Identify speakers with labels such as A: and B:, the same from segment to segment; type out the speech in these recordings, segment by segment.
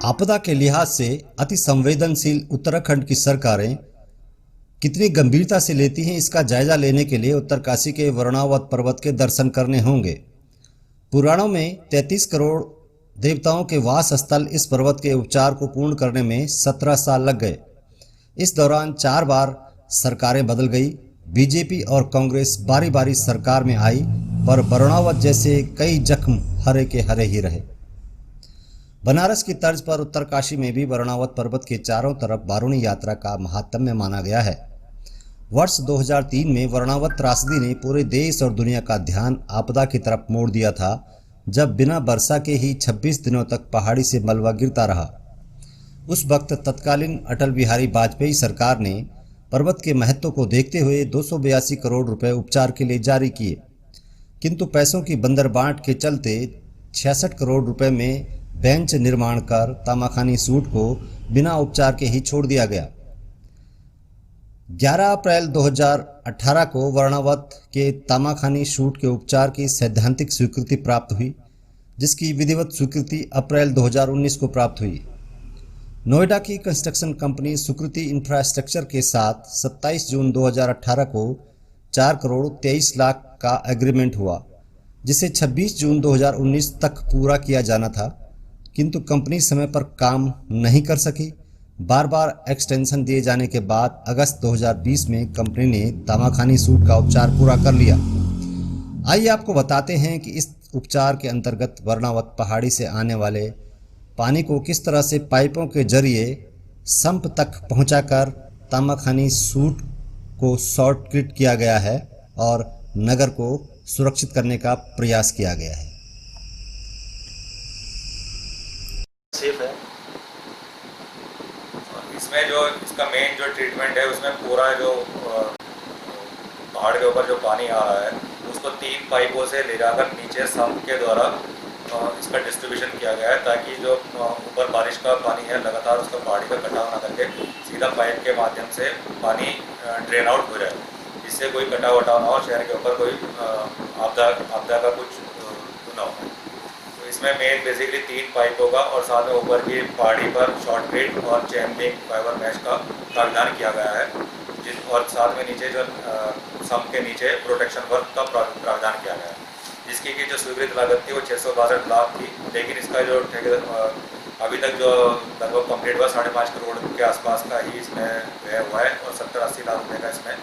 A: आपदा के लिहाज से अति संवेदनशील उत्तराखंड की सरकारें कितनी गंभीरता से लेती हैं, इसका जायजा लेने के लिए उत्तरकाशी के वरुणावत पर्वत के दर्शन करने होंगे। पुराणों में 33 करोड़ देवताओं के वास स्थल इस पर्वत के उपचार को पूर्ण करने में 17 साल लग गए। इस दौरान 4 बार सरकारें बदल गई। बीजेपी और कांग्रेस बारी बारी सरकार में आई, पर वरुणावत जैसे कई जख्म हरे के हरे ही रहे। बनारस की तर्ज पर उत्तरकाशी में भी वरुणावत पर्वत के चारों तरफ बारूणी यात्रा का महात्म्य माना गया है। वर्ष 2003 में वरुणावत त्रासदी ने पूरे देश और दुनिया का ध्यान आपदा की तरफ मोड़ दिया था, जब बिना वर्षा के ही 26 दिनों तक पहाड़ी से मलबा गिरता रहा। उस वक्त तत्कालीन अटल बिहारी वाजपेयी सरकार ने पर्वत के महत्व को देखते हुए 282 करोड़ रुपए उपचार के लिए जारी किए, किंतु पैसों की बंदरबांट के चलते 66 करोड़ रुपए में बेंच निर्माण कर तामाखानी सूट को बिना उपचार के ही छोड़ दिया गया। 11 अप्रैल 2018 को वरुणावत के तामाखानी सूट के उपचार की सैद्धांतिक स्वीकृति प्राप्त हुई, जिसकी विधिवत स्वीकृति अप्रैल 2019 को प्राप्त हुई। नोएडा की कंस्ट्रक्शन कंपनी सुकृति इंफ्रास्ट्रक्चर के साथ 27 जून 2018 को 4 करोड़ 23 लाख का एग्रीमेंट हुआ, जिसे 26 जून 2019 तक पूरा किया जाना था, किंतु कंपनी समय पर काम नहीं कर सकी। बार बार एक्सटेंशन दिए जाने के बाद अगस्त 2020 में कंपनी ने तामाखानी सूट का उपचार पूरा कर लिया। आइए आपको बताते हैं कि इस उपचार के अंतर्गत वरुणावत पहाड़ी से आने वाले पानी को किस तरह से पाइपों के जरिए संप तक पहुंचाकर तामाखानी सूट को शॉर्टकट किया गया है और नगर को सुरक्षित करने का प्रयास किया गया है।
B: सेफ है। इसमें जो इसका मेन जो ट्रीटमेंट है, उसमें पूरा जो पहाड़ के ऊपर जो पानी आ रहा है उसको 3 पाइपों से ले जाकर नीचे सम्प के द्वारा इसका डिस्ट्रीब्यूशन किया गया है, ताकि जो ऊपर बारिश का पानी है लगातार उसका पहाड़ी का कटाव ना करके सीधा पाइप के माध्यम से पानी ड्रेन आउट हो जाए, जिससे कोई कटाव वटाव ना हो, शहर के ऊपर कोई आपदा का कुछ ना हो। तो इसमें मेन बेसिकली 3 पाइपों का और साथ में ऊपर की पहाड़ी पर शॉर्टकट और चेन लिंक फाइबर मैश का प्रावधान किया गया है, और साथ में नीचे जो सम्प के नीचे प्रोटेक्शन वर्क का प्रावधान किया गया है, जिसकी की जो स्वीकृत लागत थी वो 662 लाख थी। लेकिन इसका जो अभी तक जो लगभग कंप्लीट हुआ 5.5 करोड़ के आसपास का ही इसमें व्यय हुआ है, और 70-80 लाख रुपये का इसमें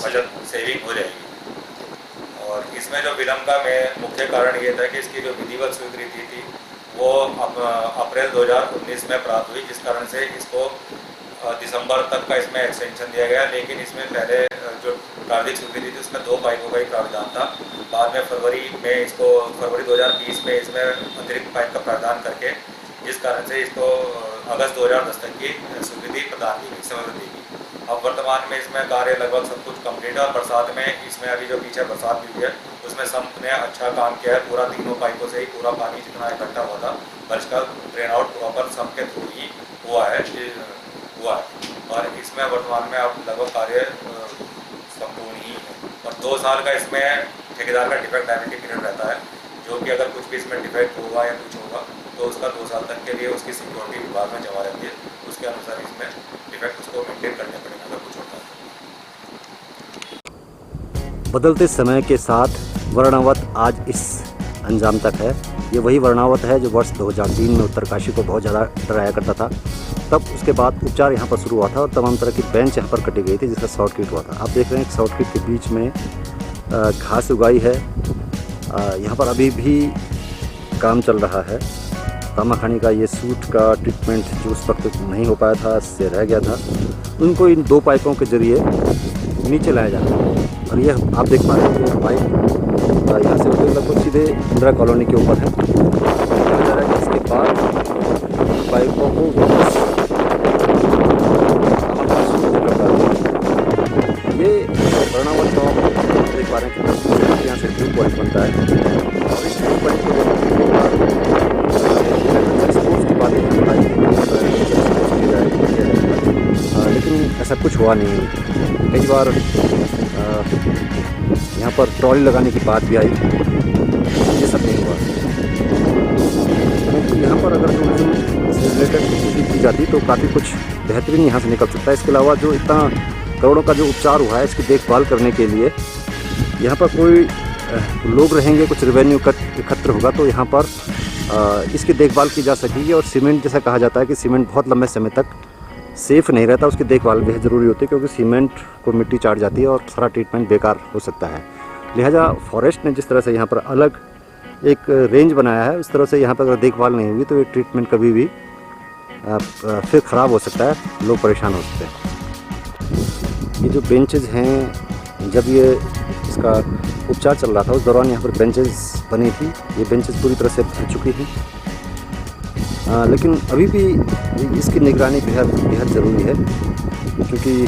B: बचत सेविंग हो जाएगी। और इसमें जो विलम्ब का मुख्य कारण ये था कि इसकी जो विधिवत स्वीकृति थी वो अप्रैल 2019 में प्राप्त हुई, जिस कारण से इसको दिसंबर तक का इसमें एक्सटेंशन दिया गया। लेकिन इसमें पहले जो प्रारंभिक स्वीकृति थी उसमें 2 पाइपों का ही प्रावधान था। बाद में फरवरी 2020 में इसमें अतिरिक्त पाइप का प्रावधान करके, जिस कारण से इसको अगस्त 2010 तक की स्वीकृति प्रदान की गई, समय दी गई। अब वर्तमान में इसमें कार्य लगभग सब कुछ कंप्लीट है, और बरसात में इसमें अभी जो पीछे बरसात हुई है उसमें सम्प ने अच्छा काम किया है। पूरा 3 पाइपों से ही पूरा पानी जितना इकट्ठा हुआ था बारिश का ड्रेन आउट प्रॉपर सम्प के थ्रू ही हुआ है। और इसमें वर्तमान में अब लगभग कार्य संपूर्ण ही है। और 2 साल का इसमें ठेकेदार का डिफेक्ट लायबिलिटी पीरियड रहता है, जो कि अगर कुछ भी इसमें डिफेक्ट होगा या कुछ होगा तो उसका 2 साल तक के लिए उसकी सिक्योरिटी विभाग में जमा रहती है। उसके अनुसार इसमें डिफेक्ट उसको मेंटेन करने पड़ेगा अगर कुछ होता है।
C: बदलते समय के साथ वरुणावत आज इस अंजाम तक है। ये वही वरुणावत है जो वर्ष 2003 में उत्तरकाशी को बहुत ज़्यादा डराया करता था। तब उसके बाद उपचार यहाँ पर शुरू हुआ था और तमाम तरह की बेंच यहाँ पर कटी गई थी, जिसका शॉर्टकट हुआ था। आप देख रहे हैं कि शॉर्टकट के बीच में घास उगाई है। यहाँ पर अभी भी काम चल रहा है। तामाखानी का ये सूट का ट्रीटमेंट जो उस वक्त नहीं हो पाया था, इससे रह गया था, उनको इन 2 पाइपों के जरिए नीचे लाया जाता है। और यह आप देख पा रहे हैं कि पाइप यहाँ से लगभग सीधे इंदिरा कॉलोनी के ऊपर है। कहा जा रहा है कि इसके बाद पाइपों को ये वरुणावत गाँव देख पा रहे हैं कि यहाँ से ट्यूब पॉइंट बनता है, और इस ट्यूब पॉइंट को लेकिन ऐसा कुछ हुआ नहीं। कई बार यहाँ पर ट्रॉली लगाने की बात भी आई, ये सब नहीं हुआ। क्योंकि यहाँ पर अगर टूरिज्म रिलेटेड एक्टिविटी की जाती तो काफ़ी कुछ बेहतरीन यहाँ से निकल सकता है। इसके अलावा जो इतना करोड़ों का जो उपचार हुआ है, इसकी देखभाल करने के लिए यहाँ पर कोई लोग रहेंगे, कुछ रेवेन्यू एकत्र होगा तो यहाँ पर इसकी देखभाल की जा सकेगी। और सीमेंट, जैसा कहा जाता है कि सीमेंट बहुत लंबे समय तक सेफ़ नहीं रहता, उसकी देखभाल बेहद ज़रूरी होती है, क्योंकि सीमेंट को मिट्टी चाट जाती है और सारा ट्रीटमेंट बेकार हो सकता है। लिहाजा फॉरेस्ट ने जिस तरह से यहाँ पर अलग एक रेंज बनाया है, उस तरह से यहाँ पर अगर देखभाल नहीं होगी तो ये ट्रीटमेंट कभी भी फिर ख़राब हो सकता है, लोग परेशान हो सकते हैं। ये जो बेंचेज हैं, जब ये इसका उपचार चल रहा था उस दौरान यहाँ पर बेंचेस बनी थी। ये बेंचेस पूरी तरह से भर चुकी थी, लेकिन अभी भी इसकी निगरानी बेहद ज़रूरी है, क्योंकि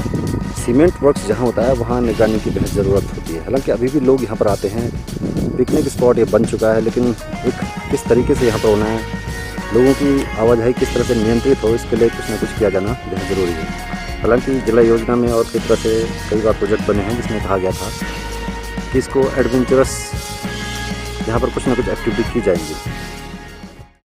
C: सीमेंट वर्क्स जहाँ होता है वहाँ निगरानी की बेहद ज़रूरत होती है। हालांकि अभी भी लोग यहाँ पर आते हैं, पिकनिक स्पॉट ये बन चुका है, लेकिन एक किस तरीके से यहाँ पर होना है, लोगों की आवाजाही किस तरह से नियंत्रित हो, इसके लिए कुछ ना कुछ किया जाना बेहद ज़रूरी है। हालांकि जिला योजना में और किस तरह से कई बार प्रोजेक्ट बने हैं जिसमें कहा गया था कि इसको एडवेंचरस यहाँ पर कुछ ना कुछ एक्टिविटी की जाएंगी।